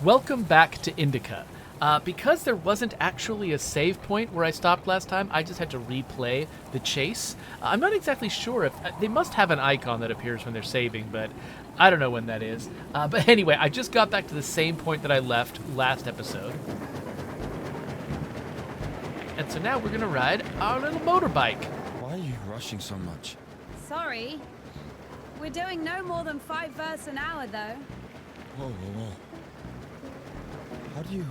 Welcome back to INDIKA. Because there wasn't actually a save point where I stopped last time, I just had to replay the chase. I'm not exactly sure if... they must have an icon that appears when they're saving, but I don't know when that is. But anyway, I just got back to the same point that I left last episode. And so now we're going to ride our little motorbike. Why are you rushing so much? Sorry. We're doing no more than 5 versts an hour, though. Whoa. How do you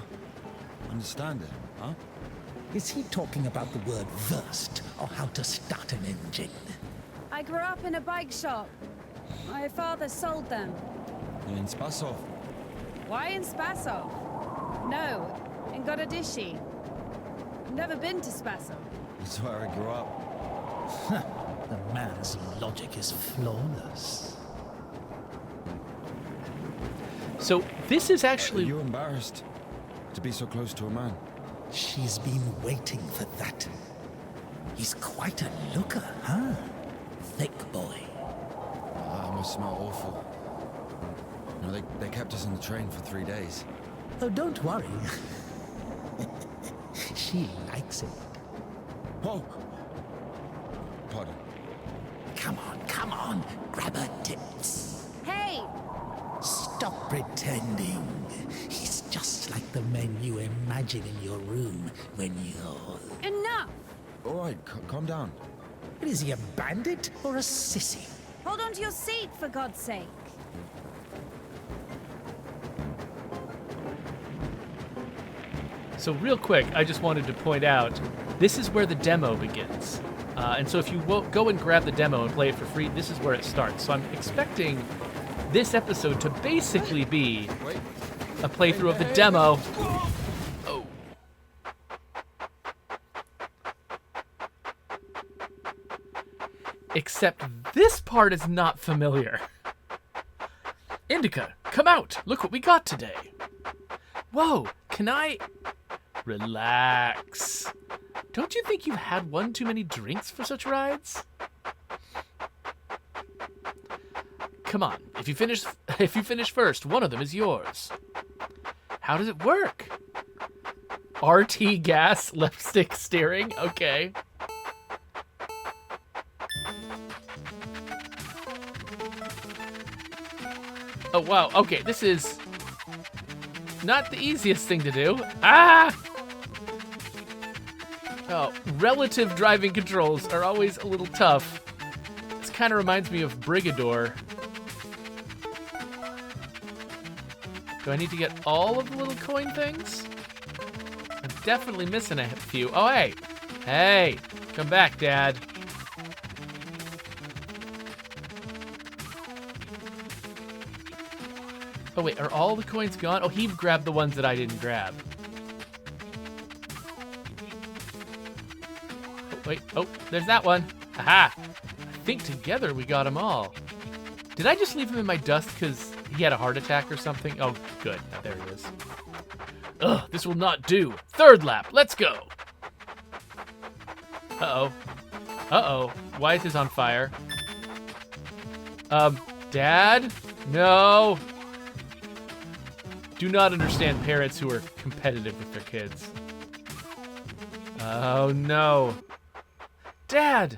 understand it, huh? Is he talking about the word verst, or how to start an engine? I grew up in a bike shop. My father sold them. In Spasov. Why in Spasov? No, in Gorodishi. Never been to Spasov. That's where I grew up. The man's logic is flawless. So this is Are actually... you embarrassed to be so close to a man? She's been waiting for that. He's quite a looker, huh? Thick boy. I must smell awful. No, they kept us in the train for 3 days. Oh, don't worry. She likes it. Whoa! Pardon. Come on, grab her tits. Hey! Stop pretending. He's just like the men you imagine in your room when you're... Enough! All right, calm down. Is he a bandit or a sissy? Hold on to your seat, for God's sake. So real quick, I just wanted to point out, this is where the demo begins. And so if you go and grab the demo and play it for free, this is where it starts. So I'm expecting this episode to basically be a playthrough of the demo. Oh. Except this part is not familiar. INDIKA, come out! Look what we got today. Whoa, can I... Relax. Don't you think you've had one too many drinks for such rides? Come on, if you finish first, one of them is yours. How does it work? RT gas, left stick steering, okay. Oh wow, okay, this is not the easiest thing to do. Ah! Oh, relative driving controls are always a little tough. This kind of reminds me of Brigador. Do I need to get all of the little coin things? I'm definitely missing a few. Oh, hey. Hey, come back, Dad. Oh, wait, are all the coins gone? Oh, he grabbed the ones that I didn't grab. Wait, oh, there's that one. Aha! I think together we got them all. Did I just leave him in my dust because he had a heart attack or something? Oh, good. There he is. Ugh, this will not do. Third lap, let's go. Uh-oh. Uh-oh. Why is his on fire? Dad? No. Do not understand parents who are competitive with their kids. Oh, no. Dad!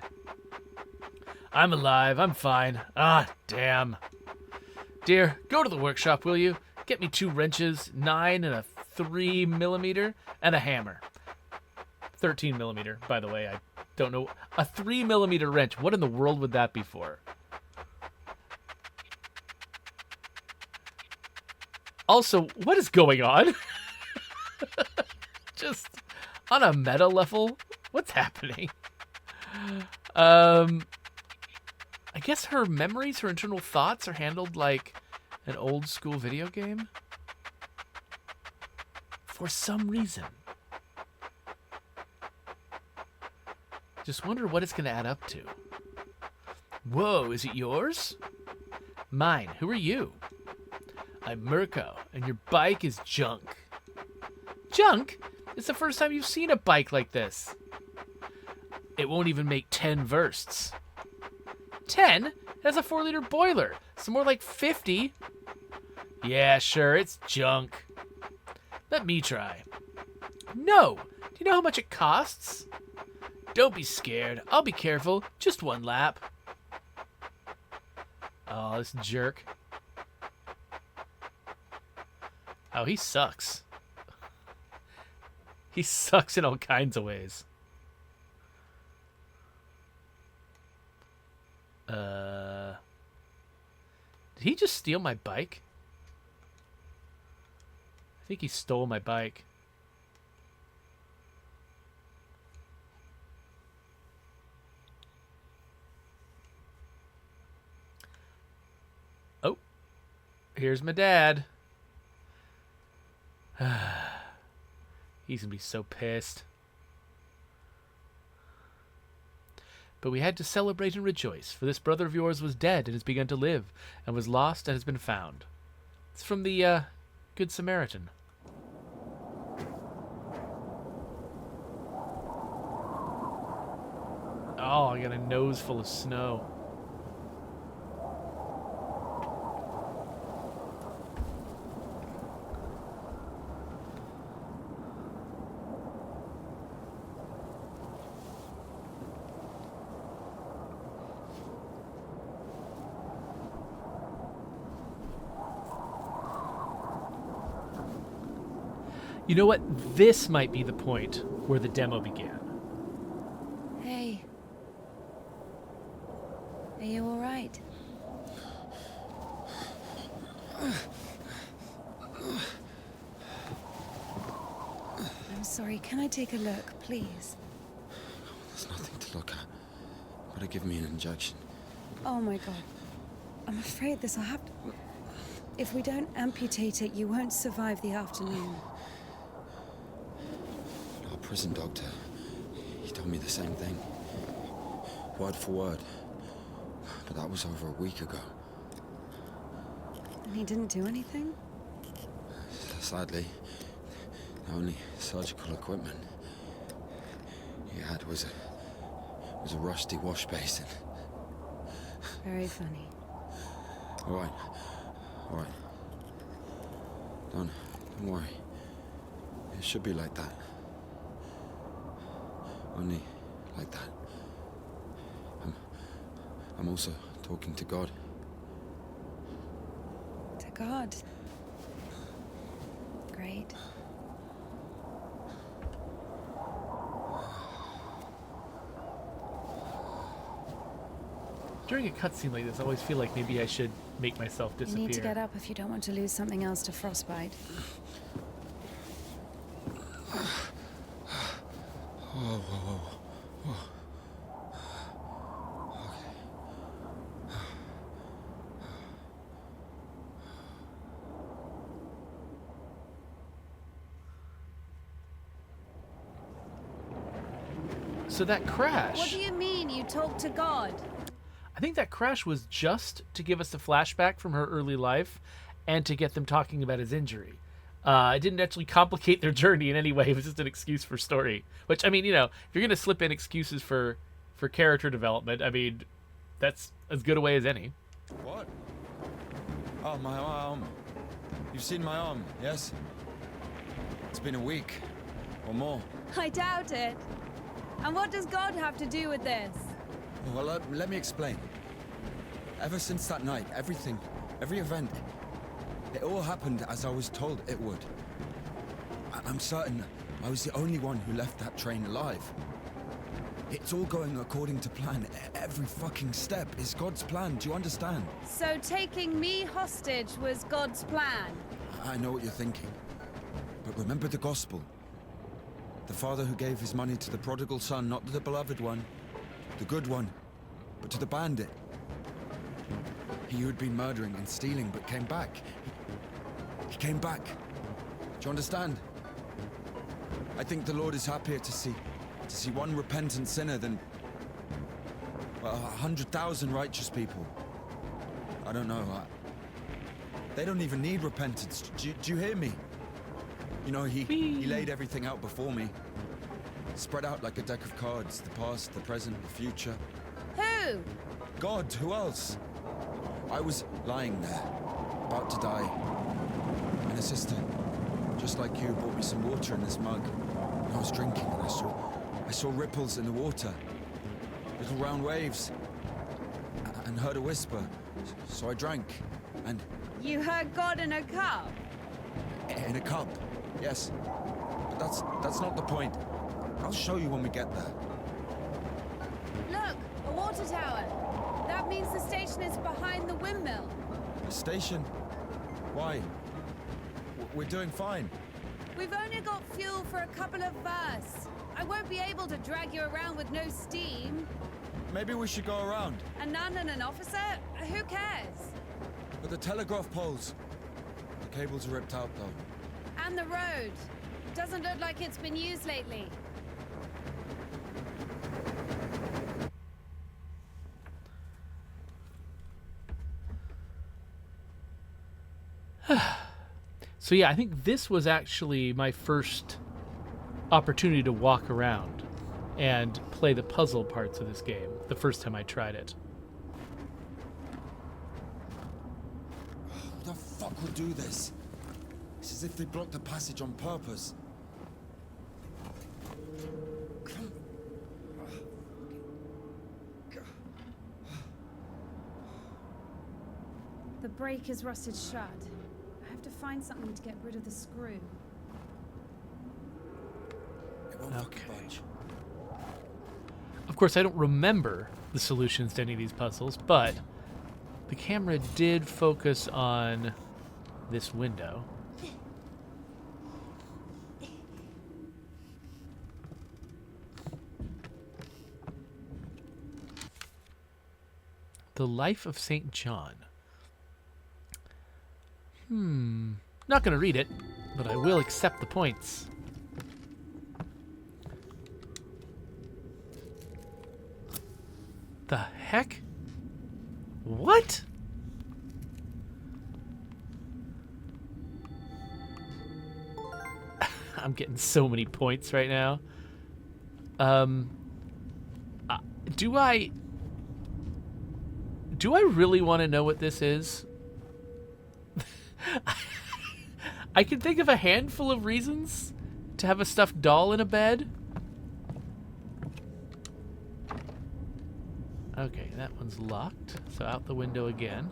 I'm alive. I'm fine. Ah, damn. Dear, go to the workshop, will you? Get me 2 wrenches, 9 and a 3mm, and a hammer. 13mm, by the way. I don't know. A 3mm wrench. What in the world would that be for? Also, what is going on? Just on a meta level, what's happening? I guess her memories, her internal thoughts are handled like an old school video game. For some reason. Just wonder what it's going to add up to. Whoa, is it yours? Mine. Who are you? I'm Mirko, and your bike is junk. Junk? It's the first time you've seen a bike like this. It won't even make 10 versts. 10? It has a 4-liter boiler. It's more like 50. Yeah, sure, it's junk. Let me try. No! Do you know how much it costs? Don't be scared. I'll be careful. Just one lap. Oh, this jerk. Oh, he sucks. He sucks in all kinds of ways. Did he just steal my bike? I think he stole my bike. Oh, here's my dad. He's gonna be so pissed. But we had to celebrate and rejoice, for this brother of yours was dead and has begun to live, and was lost and has been found. It's from the Good Samaritan. Oh, I got a nose full of snow. You know what? This might be the point where the demo began. Hey. Are you all right? I'm sorry. Can I take a look, please? There's nothing to look at. Better give me an injection. Oh my god. I'm afraid this will have to... If we don't amputate it, you won't survive the afternoon. Our prison doctor, he told me the same thing. Word for word. But that was over a week ago. And he didn't do anything? Sadly, the only surgical equipment he had was a rusty wash basin. Very funny. All right. Don't worry. It should be like that. Only like that. I'm also talking to God. To God. Great. During a cutscene like this, I always feel like maybe I should make myself You disappear. need to get up if you don't want to lose something else to frostbite. So that crash... What do you mean you talk to God? I think that crash was just to give us a flashback from her early life and to get them talking about his injury. It didn't actually complicate their journey in any way. It was just an excuse for story. Which, I mean, you know, if you're going to slip in excuses for character development, I mean, that's as good a way as any. What? Oh, my arm. You've seen my arm, yes? It's been a week. Or more. I doubt it. And what does God have to do with this? Well, let me explain. Ever since that night, everything, every event, it all happened as I was told it would. I'm certain I was the only one who left that train alive. It's all going according to plan. Every fucking step is God's plan, do you understand? So taking me hostage was God's plan? I know what you're thinking. But remember the gospel. The father who gave his money to the prodigal son, not the beloved one. The good one, but to the bandit. He who had been murdering and stealing, but came back. He came back. Do you understand? I think the Lord is happier to see one repentant sinner than, well, 100,000 righteous people. I don't know. They don't even need repentance. Do you hear me? You know, he laid everything out before me. Spread out like a deck of cards. The past, the present, the future. Who? God, who else? I was lying there, about to die. And a sister, just like you brought me some water in this mug. And I was drinking and I saw ripples in the water. Little round waves. And heard a whisper. So I drank. And You heard God in a cup? in a cup, yes. But that's not the point. I'll show you when we get there. Look, a water tower. That means the station is behind the windmill. The station? Why? We're doing fine. We've only got fuel for a couple of versts. I won't be able to drag you around with no steam. Maybe we should go around. A nun and an officer? Who cares? But the telegraph poles. The cables are ripped out, though. And the road. Doesn't look like it's been used lately. So yeah, I think this was actually my first opportunity to walk around and play the puzzle parts of this game, the first time I tried it. Who the fuck would do this? It's as if they blocked the passage on purpose. The brake is rusted shut. I have to find something to get rid of the screw. It won't fucking budge. Of course, I don't remember the solutions to any of these puzzles, but the camera did focus on this window. The Life of St. John. Not going to read it, but I will accept the points. The heck? What? I'm getting so many points right now. Do I really want to know what this is? I can think of a handful of reasons to have a stuffed doll in a bed. Okay, that one's locked, so out the window again.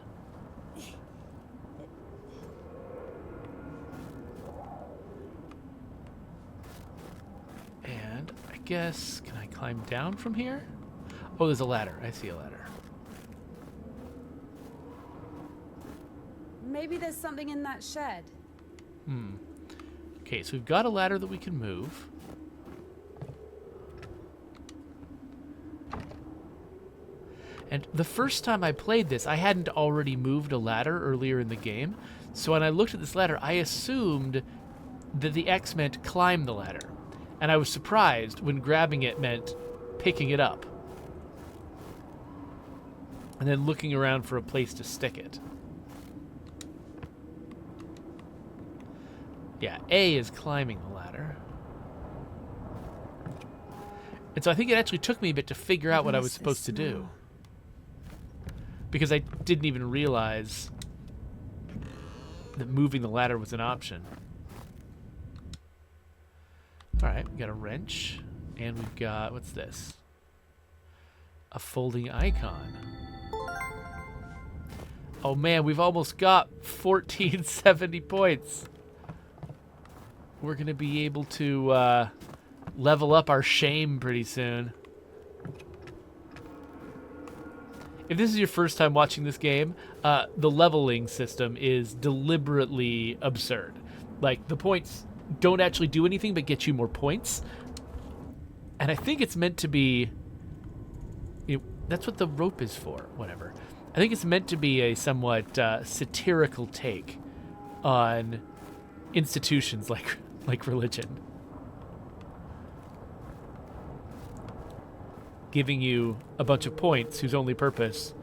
And I guess, can I climb down from here? Oh, there's a ladder. I see a ladder. Maybe there's something in that shed. Okay, so we've got a ladder that we can move. And the first time I played this, I hadn't already moved a ladder earlier in the game. So when I looked at this ladder, I assumed that the X meant climb the ladder. And I was surprised when grabbing it meant picking it up. And then looking around for a place to stick it. Yeah, A is climbing the ladder. And so I think it actually took me a bit to figure out what I was supposed to do. Because I didn't even realize that moving the ladder was an option. Alright, we got a wrench. And we've got, what's this? A folding icon. Oh man, we've almost got 1470 points. We're going to be able to level up our shame pretty soon. If this is your first time watching this game, the leveling system is deliberately absurd. Like, the points don't actually do anything but get you more points. And I think it's meant to be... that's what the rope is for, whatever. I think it's meant to be a somewhat satirical take on institutions like religion. Giving you a bunch of points whose only purpose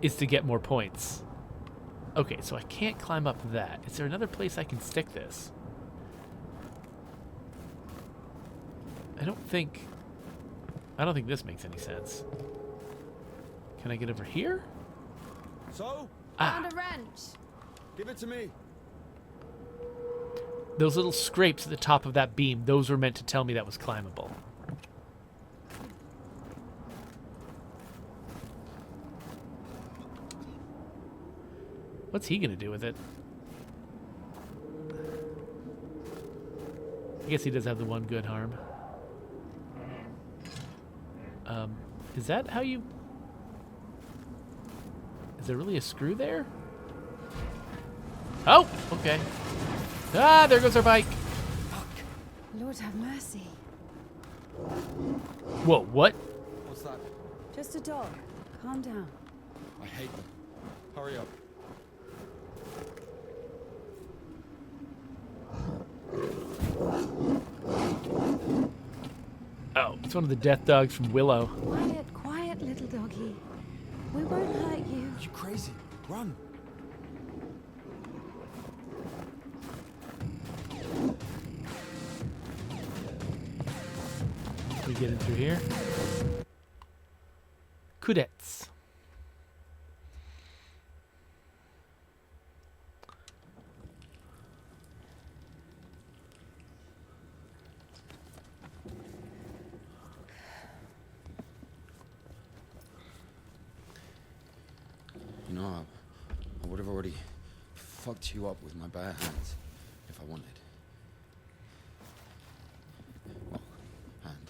is to get more points. Okay, so I can't climb up that. Is there another place I can stick this? I don't think this makes any sense. Can I get over here? So? Found a wrench. Give it to me. Those little scrapes at the top of that beam, those were meant to tell me that was climbable. What's he gonna do with it? I guess he does have the one good harm. Is that how you... Is there really a screw there? Oh, okay. Ah, there goes our bike. Lord have mercy. Whoa, what? What's that? Just a dog. Calm down. I hate them. Hurry up. Oh, it's one of the death dogs from Willow. Quiet, quiet, little doggy. We won't hurt you. You crazy? Run. We get in through here. Coudettes. You know, I would have already fucked you up with my bare hands if I wanted. Well, and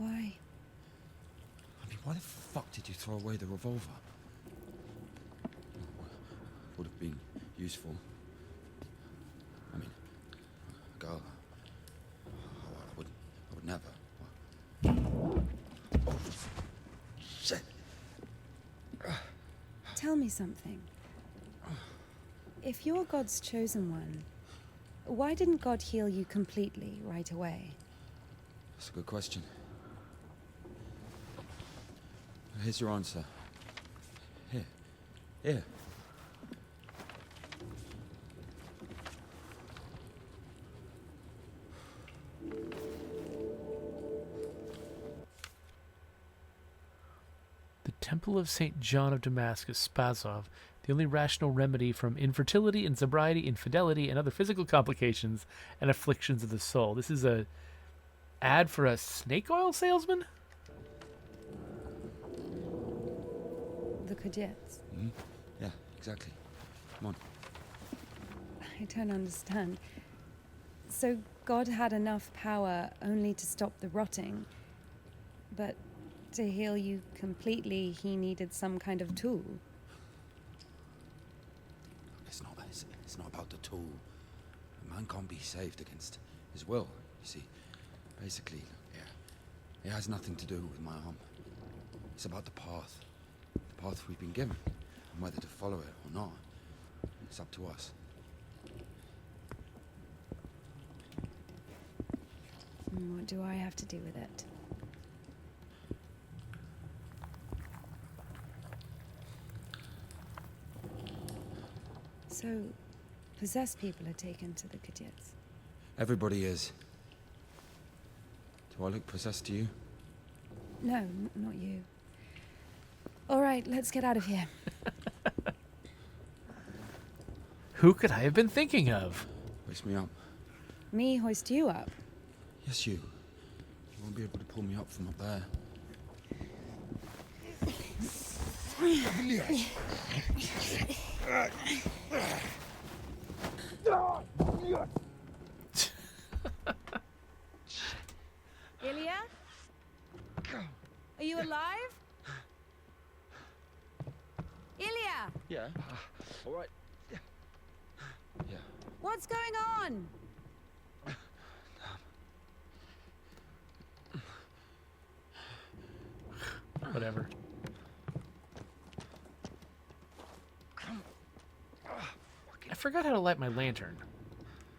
Why? I mean, why the fuck did you throw away the revolver? Would have been useful. I mean, girl, I would never. Oh, shit. Tell me something. If you're God's chosen one, why didn't God heal you completely right away? That's a good question. Here's your answer. Here. Here. The Temple of St. John of Damascus, Spazov, the only rational remedy from infertility, insobriety, infidelity, and other physical complications and afflictions of the soul. This is a ad for a snake oil salesman? The Kudets. Mm-hmm. Yeah, exactly. Come on. I don't understand. So God had enough power only to stop the rotting, but to heal you completely, he needed some kind of tool. It's not about the tool. A man can't be saved against his will, you see. Basically, yeah, it has nothing to do with my arm. It's about the path we've been given, and whether to follow it or not. It's up to us. And what do I have to do with it? So, possessed people are taken to the Kudets. Everybody is. Do I look possessed to you? No, not you. All right, let's get out of here. Who could I have been thinking of? Hoist me up. Me hoist you up. Yes, you. You won't be able to pull me up from up there. Ilya? Are you alive? Ilya! Yeah. All right. Yeah. What's going on? Whatever. I forgot how to light my lantern.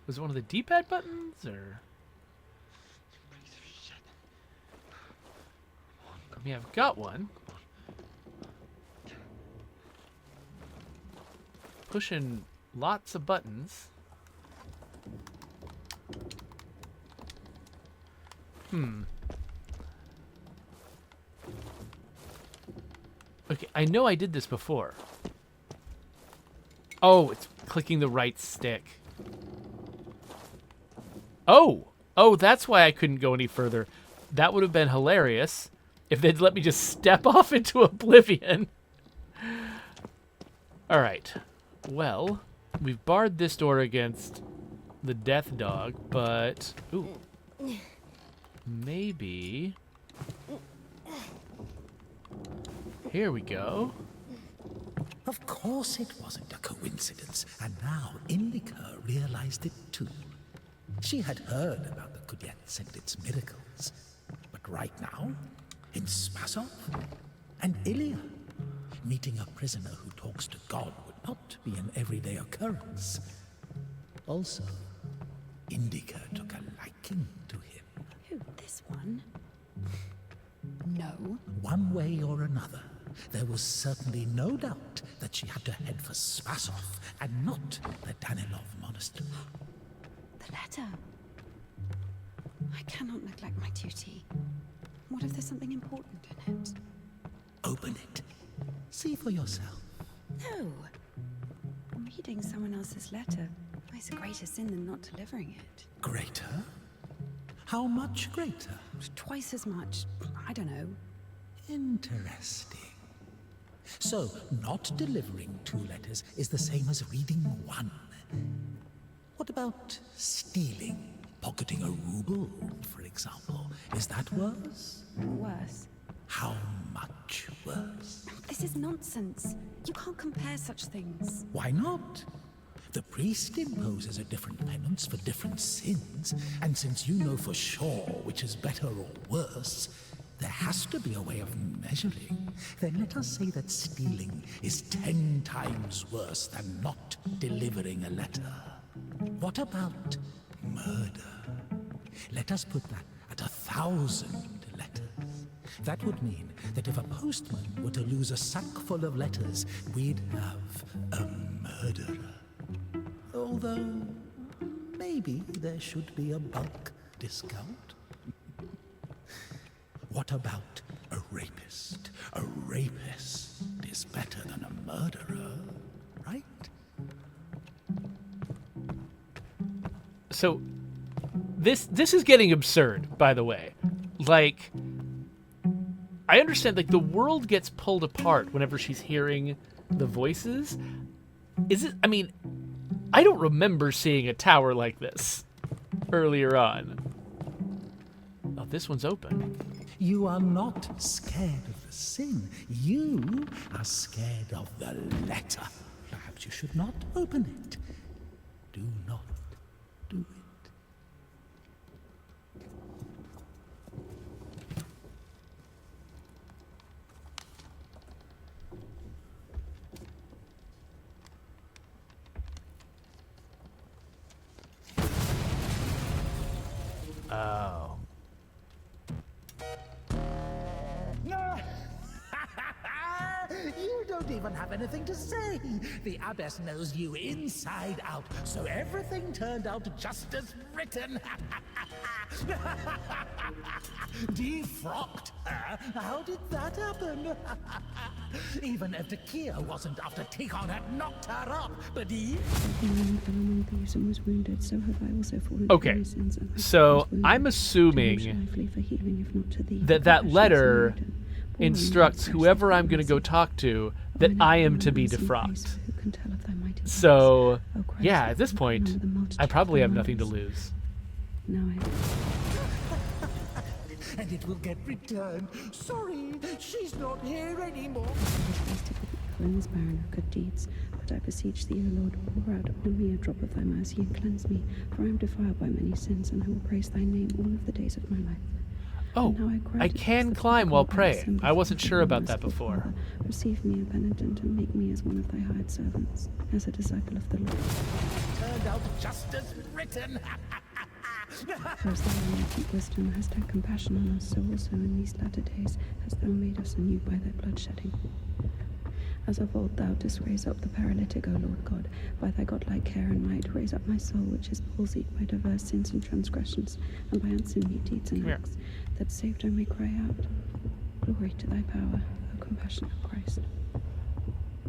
Was it one of the D-pad buttons, or? I mean, I've got one. Pushing lots of buttons. Okay, I know I did this before. Oh, it's clicking the right stick. Oh! Oh, that's why I couldn't go any further. That would have been hilarious if they'd let me just step off into oblivion. All right. Well, we've barred this door against the death dog, but... Ooh. Maybe... Here we go. Of course it wasn't a coincidence, and now INDIKA realized it too. She had heard about the Kudyets and its miracles, but right now, in Spasov and Ilya, meeting a prisoner who talks to God would not be an everyday occurrence. Also, INDIKA took a liking to him. Who, this one? No. One way or another, there was certainly no doubt that she had to head for Spasov and not the Danilov monastery. The letter. I cannot neglect my duty. What if there's something important in it? Open it. See for yourself. No. Reading someone else's letter is a greater sin than not delivering it. Greater? How much greater? Twice as much. I don't know. Interesting. So, not delivering 2 letters is the same as reading 1. What about stealing? Pocketing a ruble, for example. Is that worse? Worse. How much worse? This is nonsense. You can't compare such things. Why not? The priest imposes a different penance for different sins, and since you know for sure which is better or worse, there has to be a way of measuring. Then let us say that stealing is 10 times worse than not delivering a letter. What about murder? Let us put that at 1,000 letters. That would mean that if a postman were to lose a sack full of letters, we'd have a murderer. Although, maybe there should be a bulk discount. What about a rapist? A rapist is better than a murderer, right? So, this is getting absurd, by the way. Like, I understand, like, the world gets pulled apart whenever she's hearing the voices. Is it, I mean, I don't remember seeing a tower like this earlier on. Oh, this one's open. You are not scared of the sin. You are scared of the letter. Perhaps you should not open it. Do not do it. Oh. You don't even have anything to say. The abbess knows you inside out, so everything turned out just as written. Defrocked her? How did that happen? Even Evdokia wasn't after Tikhon had knocked her up, but he... Okay, so I'm assuming that letter instructs whoever I'm going to go talk to that I am to be defrocked. So, yeah, at this point, I probably have nothing to lose. And it will get returned. Sorry, she's not here anymore. Cleanse barren of good deeds, but I beseech thee, O Lord, pour out upon me a drop of thy mercy and cleanse me, for I am defiled by many sins, and I will praise thy name all of the days of my life. Oh, I can climb while praying. I wasn't sure about that before. Father, receive me a penitent and make me as one of thy hired servants, as a disciple of the Lord. Turned out just as written. For as thou in latent wisdom hast had compassion on us, so also in these latter days hast thou made us anew by thy bloodshedding. As of old thou didst raise up the paralytic, O Lord God, by thy godlike care and might, raise up my soul, which is palsied by diverse sins and transgressions, and by unseen deeds and acts, that saved I may cry out, Glory to thy power, O compassionate Christ.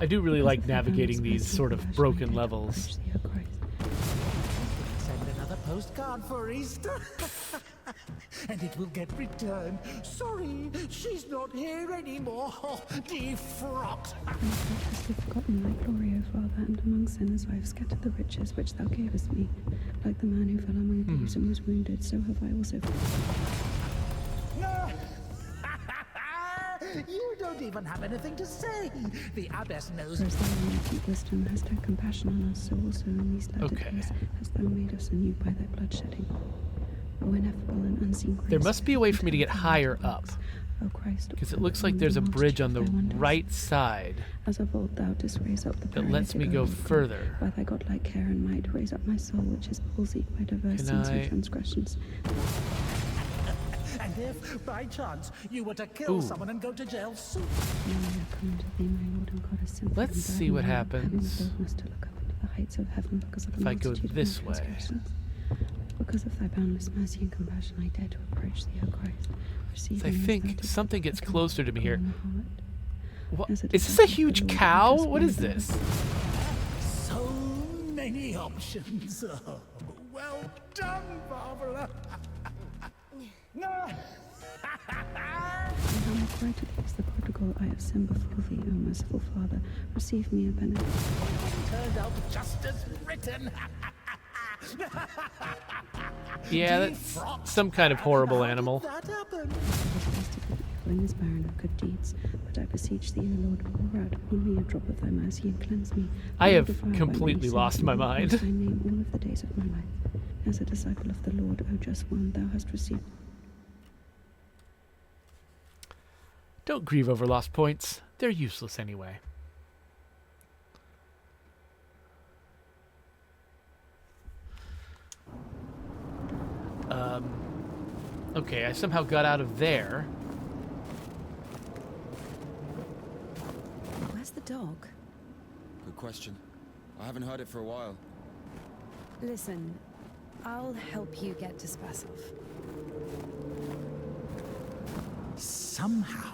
I do really like navigating these sort of broken levels. Thee, O Christ. postcard for Easter. And it will get returned. Sorry, she's not here anymore. Defrot. And thou hast forgotten thy glory, O Father, and among sinners I have scattered the riches which thou gavest me. Like the man who fell among thieves and was wounded, so have I also. No! You don't even have anything to say. The abbess knows. For as thou in thy deep wisdom hast had compassion on us, so also in these latter days hast thou made us anew by thy bloodshedding. O ineffable and unseen grace. There must be a way for me to get higher up. O Christ, Because it looks like there's a bridge on the right side as of old thou didst raise up the that lets me paralytic, go O Lord God. further. By thy godlike care and might, raise up my soul, which is palsied by diverse Can sins I- and transgressions. And if, by chance, you were to kill Ooh. someone and go to jail soon. Now I come to thee, my Lord and God, as sinful Let's and see what bad man, having happens the boldness to look up into the heights of heaven because of the if I go multitude of this my way. transgressions. Because of thy boundless mercy and compassion, I dare to approach thee, O Christ. Receive So I me as think thou didst something gets forgive closer to me here. the harlot. What? As a Is this a disciple of the huge Lord, I cow? just What is wonder- this? So many options. Oh, well done, Barbara. No. And how I cry to thee as the prodigal, I have sinned before thee, O merciful Father. Receive me a benefit. Turned out just as written. Yeah, that's some kind of horrible animal. How did that happen? I was wasted with evil and is barren of good deeds. But I beseech thee, O Lord, pour out upon me a drop of thy mercy and cleanse me. I For have devoured by completely many lost sins, my and I will mind. praise thy name all of the days of my life. As a disciple of the Lord, O just one, thou hast received. Don't grieve over lost points. They're useless anyway. Okay, I somehow got out of there. Where's the dog? Good question. I haven't heard it for a while. Listen, I'll help you get to Spasov. Somehow,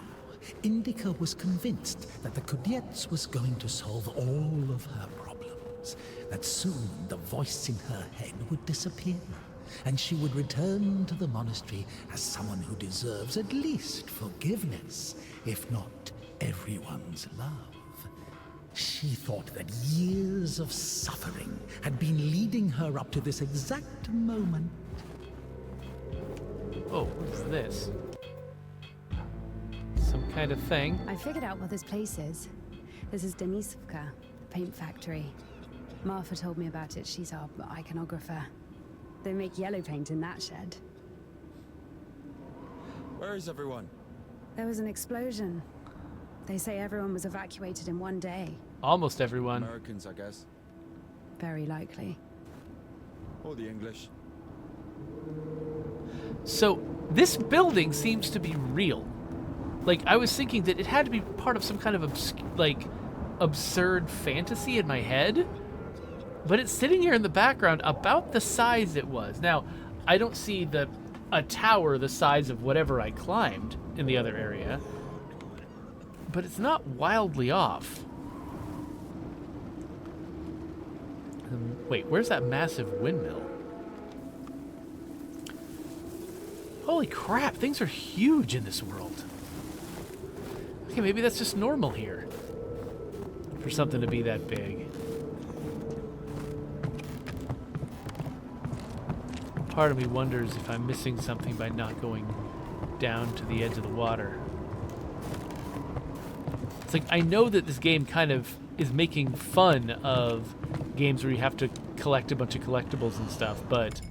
Indika was convinced that the Kudets was going to solve all of her problems, that soon the voice in her head would disappear, and she would return to the monastery as someone who deserves at least forgiveness, if not everyone's love. She thought that years of suffering had been leading her up to this exact moment. Oh, what's this? Some kind of thing. I figured out what this place is. This is Denisovka, the paint factory. Marfa told me about it. She's our iconographer. They make yellow paint in that shed. Where is everyone? There was an explosion. They say everyone was evacuated in one day. Almost everyone. Americans, I guess. Very likely. Or the English. So, this building seems to be real. Like, I was thinking that it had to be part of some kind of absurd fantasy in my head. But it's sitting here in the background about the size it was. Now, I don't see a tower the size of whatever I climbed in the other area. But it's not wildly off. Wait, where's that massive windmill? Holy crap, things are huge in this world. Okay, maybe that's just normal here. For something to be that big. Part of me wonders if I'm missing something by not going down to the edge of the water. It's like, I know that this game kind of is making fun of games where you have to collect a bunch of collectibles and stuff, but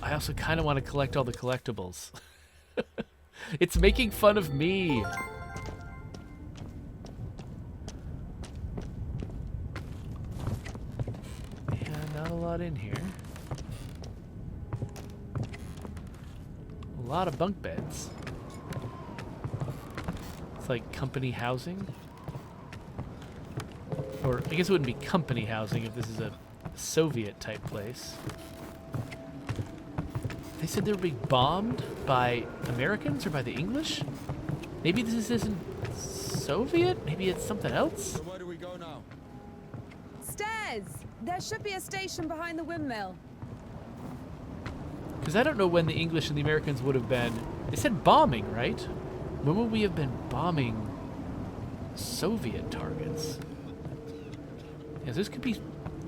I also kind of want to collect all the collectibles. It's making fun of me. Yeah, not a lot in here. A lot of bunk beds. It's like company housing. Or I guess it wouldn't be company housing if this is a Soviet type place. They said they were being bombed by Americans or by the English? Maybe this isn't Soviet? Maybe it's something else? So where do we go now? Stairs! There should be a station behind the windmill. Because I don't know when the English and the Americans would have been... They said bombing, right? When would we have been bombing Soviet targets? Yeah, this could be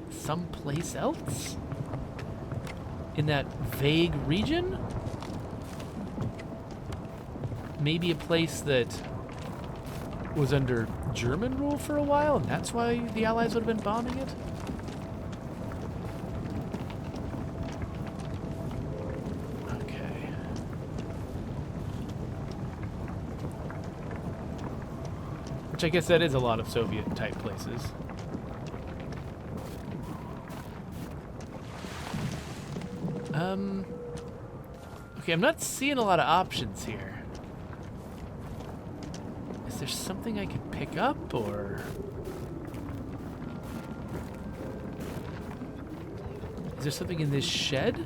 someplace else? In that vague region? Maybe a place that was under German rule for a while, and that's why the Allies would have been bombing it? Okay. Which I guess that is a lot of Soviet-type places. Okay, I'm not seeing a lot of options here. Is there something I could pick up, or... Is there something in this shed?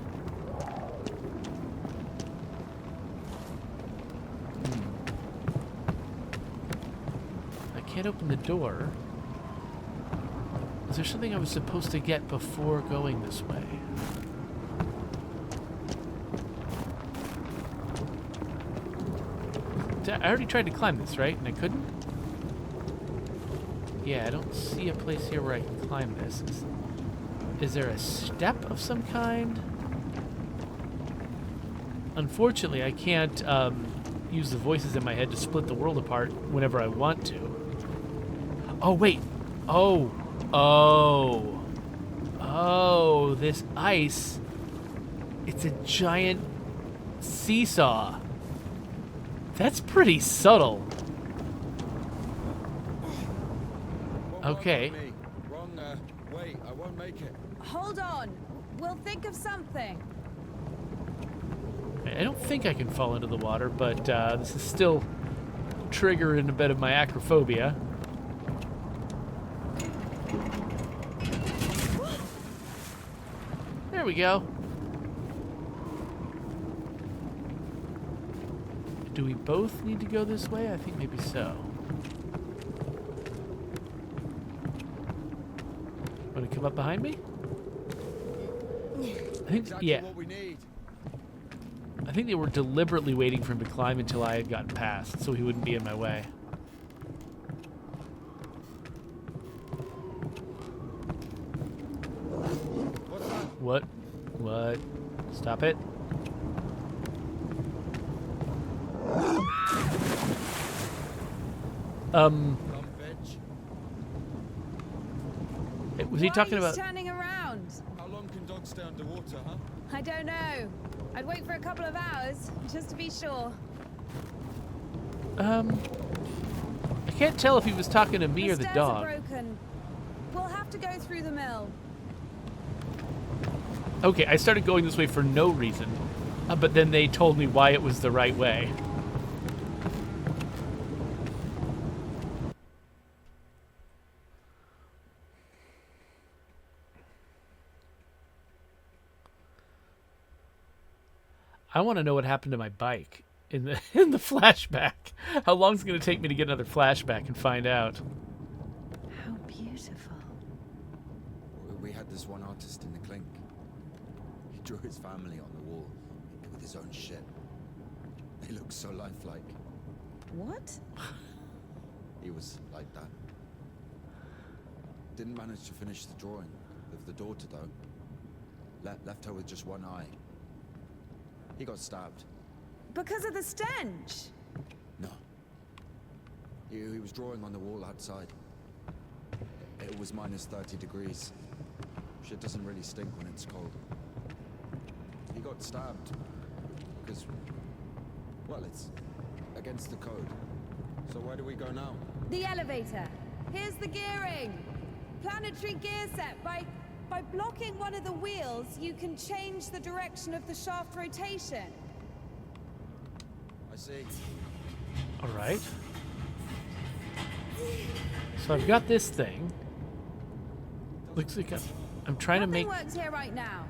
I can't open the door. Is there something I was supposed to get before going this way? I already tried to climb this, right? And I couldn't? Yeah, I don't see a place here where I can climb this. Is there a step of some kind? Unfortunately, I can't use the voices in my head to split the world apart whenever I want to. Oh, wait. Oh. Oh. Oh, this ice. It's a giant seesaw. That's pretty subtle. Okay. Wrong, wait, I won't make it. Hold on. We'll think of something. I don't think I can fall into the water, but this is still triggering a bit of my acrophobia. There we go. Do we both need to go this way? I think maybe so. Want to come up behind me? I think, Exactly yeah. what we need. I think they were deliberately waiting for him to climb until I had gotten past, so he wouldn't be in my way. What's that? What? What? Stop it. Dumb bitch. Was he talking Why are about... you turning around? How long can dogs stay underwater, huh? I don't know. I'd wait for a couple of hours, just to be sure. I can't tell if he was talking to me or the stairs dog. are broken. We'll have to go through the mill. Okay, I started going this way for no reason, but then they told me why it was the right way. I want to know what happened to my bike in the flashback. How long is it going to take me to get another flashback and find out? How beautiful. We had this one artist in the clink. He drew his family on the wall with his own shit. They look so lifelike. What? He was like that. Didn't manage to finish the drawing of the daughter, though. Left her with just one eye. He got stabbed. Because of the stench. No. He was drawing on the wall outside. It was minus 30 degrees. Shit doesn't really stink when it's cold. He got stabbed because, well, it's against the code. So where do we go now? The elevator. Here's the gearing. Planetary gear set. By blocking one of the wheels, you can change the direction of the shaft rotation. I see. All right. So I've got this thing. Looks like I'm trying to Nothing make works here right now.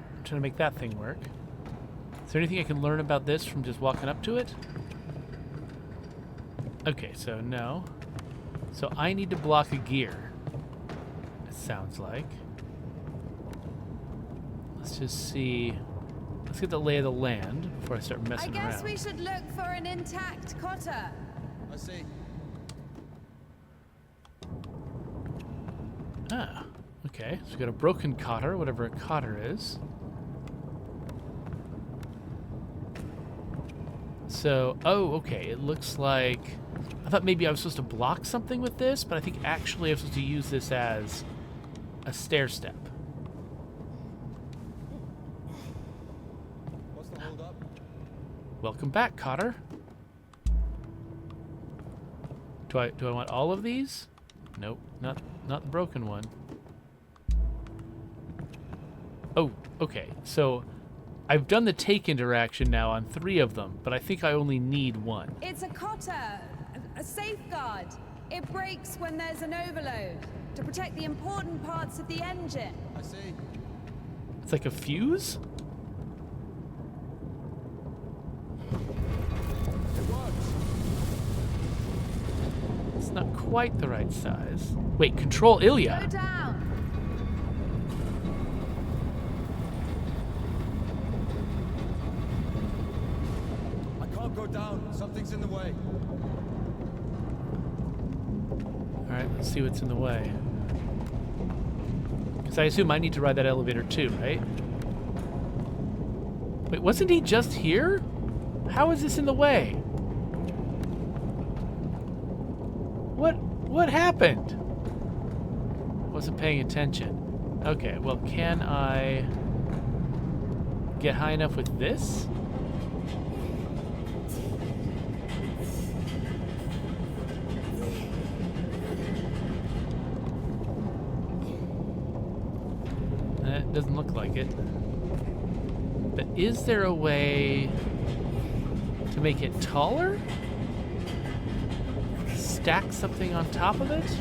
that thing work. Is there anything I can learn about this from just walking up to it? Okay, so no. So I need to block a gear. It sounds like. Let's just see. Let's get the lay of the land before I start I messing guess around. we should look for an intact cotter. I see. Ah, okay. So we got a broken cotter, whatever a cotter is. So, oh, okay. It looks like... I thought maybe I was supposed to block something with this, but I think actually I'm supposed to use this as a stair step. What's the hold up? Welcome back, cotter. Do I want all of these? Nope, not the broken one. Oh, okay. So I've done the take interaction now on 3 of them, but I think I only need 1. It's a cotter, a safeguard. It breaks when there's an overload to protect the important parts of the engine. I see. It's like a fuse? It works. It's not quite the right size. Wait, control Go Ilya. down. I can't go down. Something's in the way. Alright, let's see what's in the way. Because I assume I need to ride that elevator too, right? Wait, wasn't he just here? How is this in the way? What happened? Wasn't paying attention. Okay, well, can I get high enough with this? It doesn't look like it. But is there a way to make it taller? Stack something on top of it?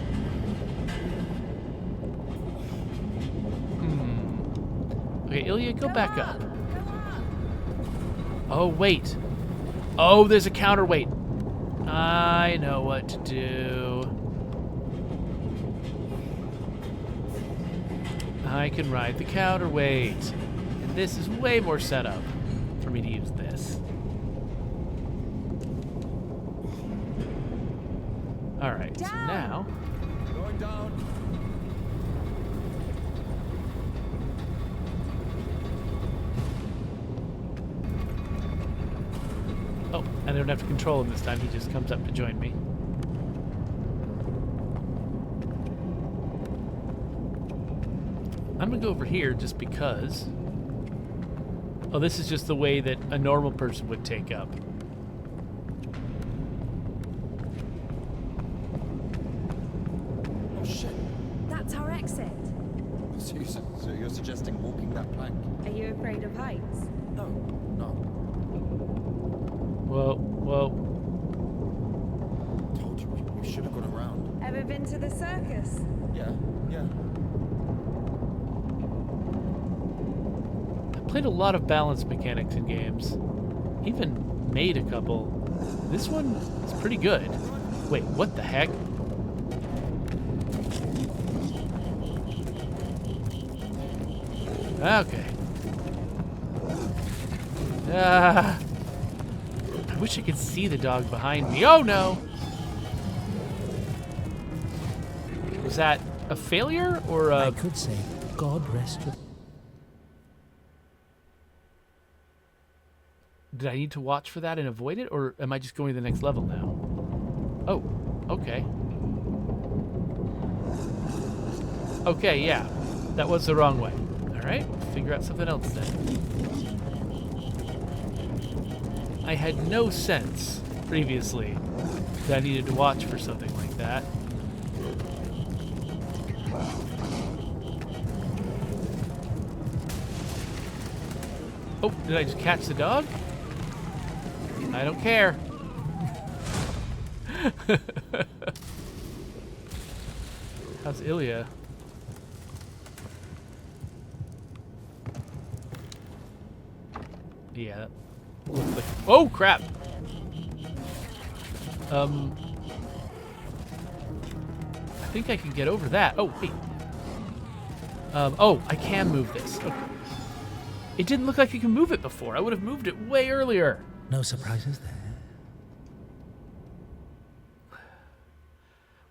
Okay, Ilya, go back up. Oh, wait. Oh, there's a counterweight. I know what to do. I can ride the counterweight. And this is way more setup for me to use this. Alright, so now... Going down. Oh, and I don't have to control him this time. He just comes up to join me. I'm gonna go over here just because... Oh, this is just the way that a normal person would take up. Oh shit. That's our exit. So you're suggesting walking that plank? Are you afraid of heights? No, no. Well, Told you we should have gone around. Ever been to the circus? Yeah, yeah. I played a lot of balance mechanics in games. Even made a couple. This one is pretty good. Wait, what the heck? Okay. I wish I could see the dog behind me. Oh no! Was that a failure or I a... could say, God rest your... Did I need to watch for that and avoid it, or am I just going to the next level now? Oh, okay. Okay, yeah. That was the wrong way. Alright, figure out something else then. I had no sense previously that I needed to watch for something like that. Oh, did I just catch the dog? I don't care. How's Ilya? Yeah, that looks like... Oh, crap! I think I can get over that. Oh, wait. Oh, I can move this. Okay. It didn't look like you could move it before. I would have moved it way earlier. No surprises there.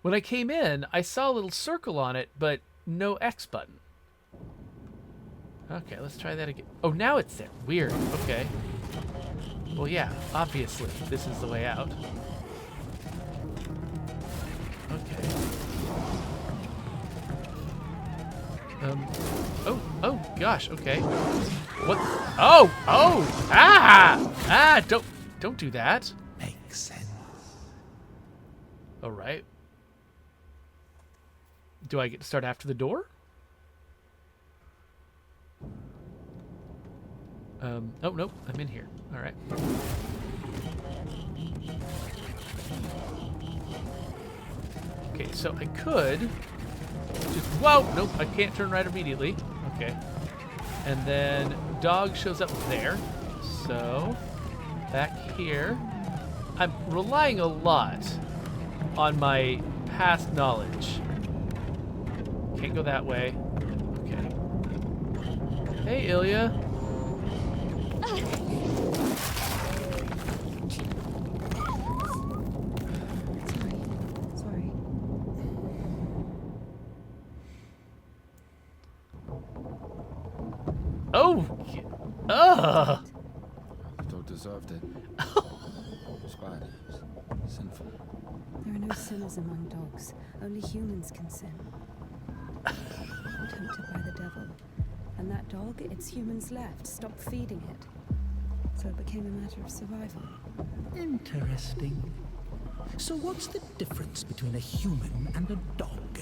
When I came in, I saw a little circle on it, but no X button. Okay, let's try that again. Oh, now it's there. Weird. Okay. Well, yeah, obviously, this is the way out. Okay. Oh gosh, okay. What? Oh! Don't do that. Makes sense. All right. Do I get to start after the door? Oh, nope, I'm in here. All right. Okay, so I could just, whoa, nope, I can't turn right immediately. Okay. And then dog shows up there. So, back here. I'm relying a lot on my past knowledge. Can't go that way. Okay. Hey, Ilya. Sorry. Oh! Ugh! The dog deserved it. It's bad. It's sinful. There are no sinners among dogs. Only humans can sin. Tempted by the devil. And that dog, its humans left, stopped feeding it. So it became a matter of survival. Interesting. So what's the difference between a human and a dog?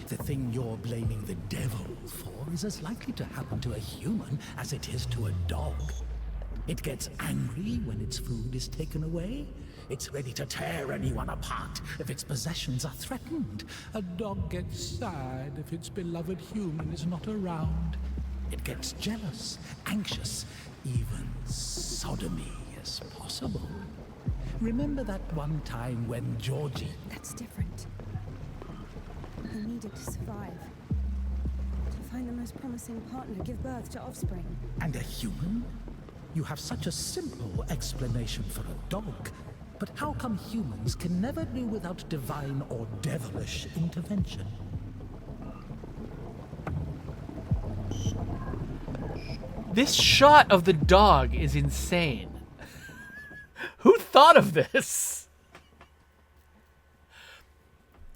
The thing you're blaming the devil for is as likely to happen to a human as it is to a dog. It gets angry when its food is taken away. It's ready to tear anyone apart if its possessions are threatened. A dog gets sad if its beloved human is not around. It gets jealous, anxious, even sodomy is possible. Remember that one time when Georgie... That's different. They need it to survive. To find the most promising partner, give birth to offspring. And a human? You have such a simple explanation for a dog. But how come humans can never do without divine or devilish intervention? This shot of the dog is insane. Who thought of this?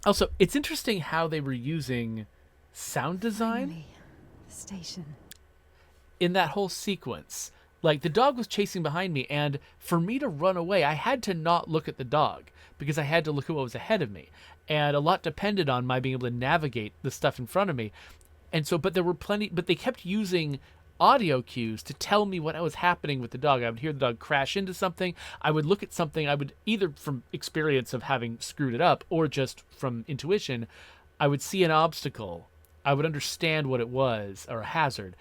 Also, it's interesting how they were using sound design. Finally, the station. In that whole sequence. Like, the dog was chasing behind me, and for me to run away, I had to not look at the dog, because I had to look at what was ahead of me. And a lot depended on my being able to navigate the stuff in front of me. And so, but they kept using audio cues to tell me what was happening with the dog. I would hear the dog crash into something. I would look at something. I would, either from experience of having screwed it up, or just from intuition, I would see an obstacle. I would understand what it was, or a hazard.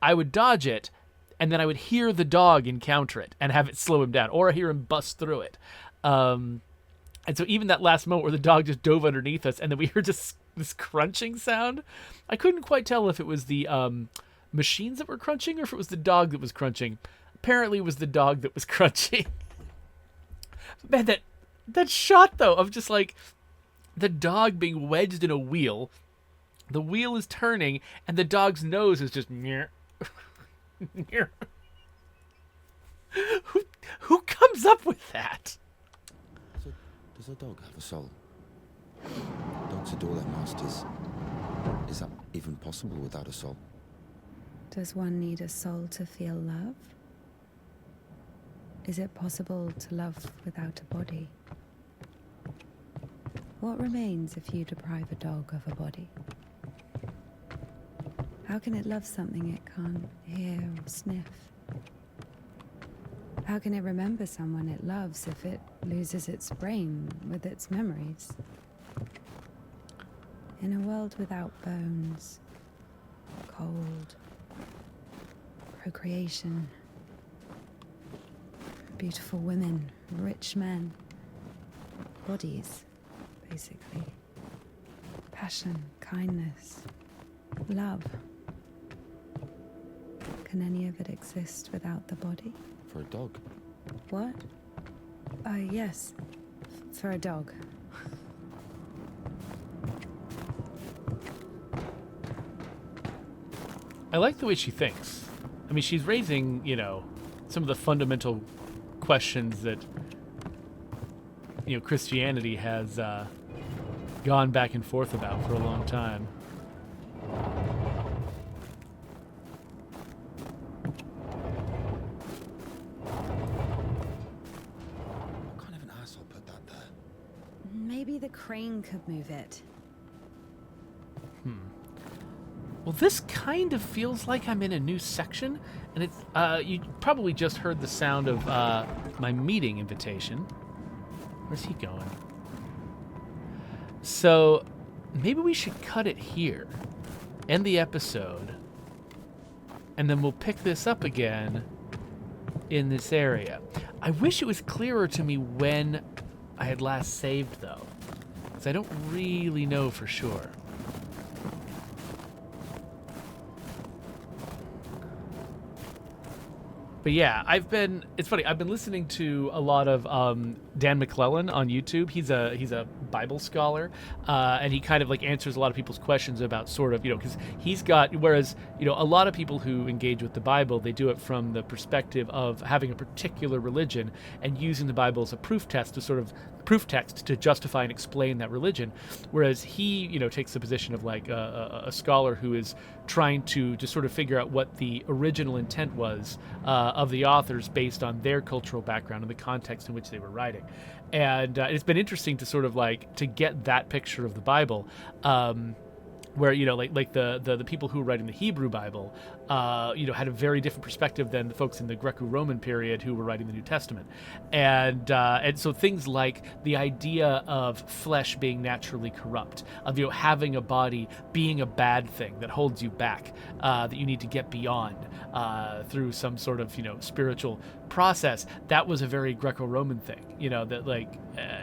I would dodge it, and then I would hear the dog encounter it and have it slow him down, or I hear him bust through it. And so even that last moment where the dog just dove underneath us and then we heard just this crunching sound, I couldn't quite tell if it was the machines that were crunching or if it was the dog that was crunching. Apparently it was the dog that was crunching. Man, that shot, though, of just like the dog being wedged in a wheel, the wheel is turning, and the dog's nose is just... Who comes up with that? Does a dog have a soul? Dogs adore their masters. Is that even possible without a soul? Does one need a soul to feel love? Is it possible to love without a body? What remains if you deprive a dog of a body? How can it love something it can't hear or sniff? How can it remember someone it loves if it loses its brain with its memories? In a world without bones, cold, procreation, beautiful women, rich men, bodies, basically, passion, kindness, love. can any of it exist without the body? For a dog. What? Yes. For a dog. I like the way she thinks. I mean, she's raising, some of the fundamental questions that, Christianity has gone back and forth about for a long time. What kind of an asshole put that there? Maybe the crane could move it. Well, this kind of feels like I'm in a new section, and it's, you probably just heard the sound of my meeting invitation. Where's he going? So, maybe we should cut it here, end the episode, and then we'll pick this up again in this area. I wish it was clearer to me when I had last saved, though, because I don't really know for sure. But yeah, it's funny, I've been listening to a lot of Dan McClellan on YouTube. He's a Bible scholar, and he kind of like answers a lot of people's questions about sort of, because he's got, whereas, a lot of people who engage with the Bible, they do it from the perspective of having a particular religion and using the Bible as a proof text to justify and explain that religion. Whereas he, takes the position of like a scholar who is trying to just sort of figure out what the original intent was of the authors based on their cultural background and the context in which they were writing. And it's been interesting to sort of like to get that picture of the Bible, where like the people who were writing the Hebrew Bible had a very different perspective than the folks in the Greco-Roman period who were writing the New Testament, and so things like the idea of flesh being naturally corrupt, of having a body being a bad thing that holds you back, that you need to get beyond through some sort of spiritual process. That was a very Greco-Roman thing, that like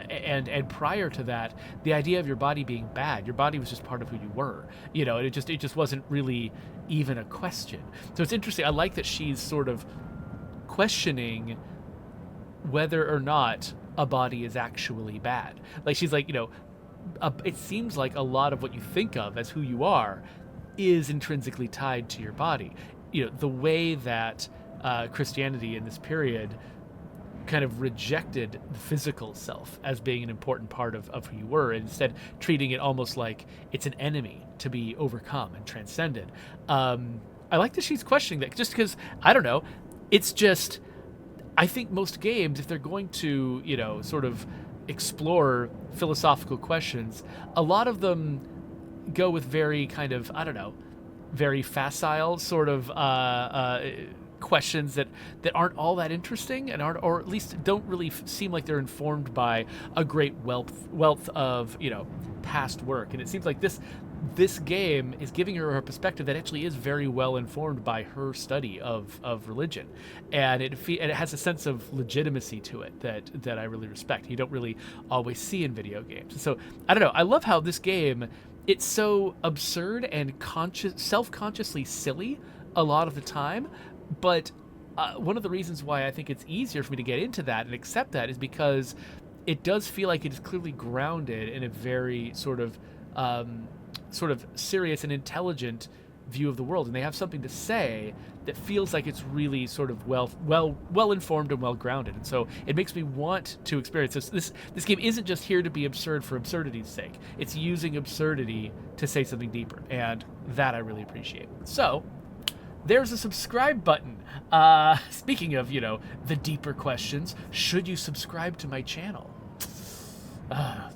and prior to that, the idea of your body being bad, your body was just part of who you were, and it just wasn't really even a question. So it's interesting. I like that she's sort of questioning whether or not a body is actually bad. Like she's like, it seems like a lot of what you think of as who you are is intrinsically tied to your body. The way that Christianity in this period kind of rejected the physical self as being an important part of who you were, and instead treating it almost like it's an enemy to be overcome and transcended. I like that she's questioning that, just because, I don't know, it's just, I think most games, if they're going to, sort of explore philosophical questions, a lot of them go with very kind of, I don't know, very facile sort of questions that aren't all that interesting and aren't, or at least don't really seem like they're informed by a great wealth of past work. And it seems like this game is giving her a perspective that actually is very well informed by her study of religion, and it has a sense of legitimacy to it that I really respect. You don't really always see in video games. So I don't know, I love how this game, it's so absurd and self-consciously silly a lot of the time. But one of the reasons why I think it's easier for me to get into that and accept that is because it does feel like it is clearly grounded in a very sort of serious and intelligent view of the world, and they have something to say that feels like it's really sort of well informed and well grounded. And so it makes me want to experience this. This game isn't just here to be absurd for absurdity's sake. It's using absurdity to say something deeper, and that I really appreciate. So there's a subscribe button. Speaking of, the deeper questions, should you subscribe to my channel?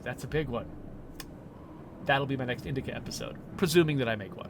That's a big one. That'll be my next INDIKA episode, presuming that I make one.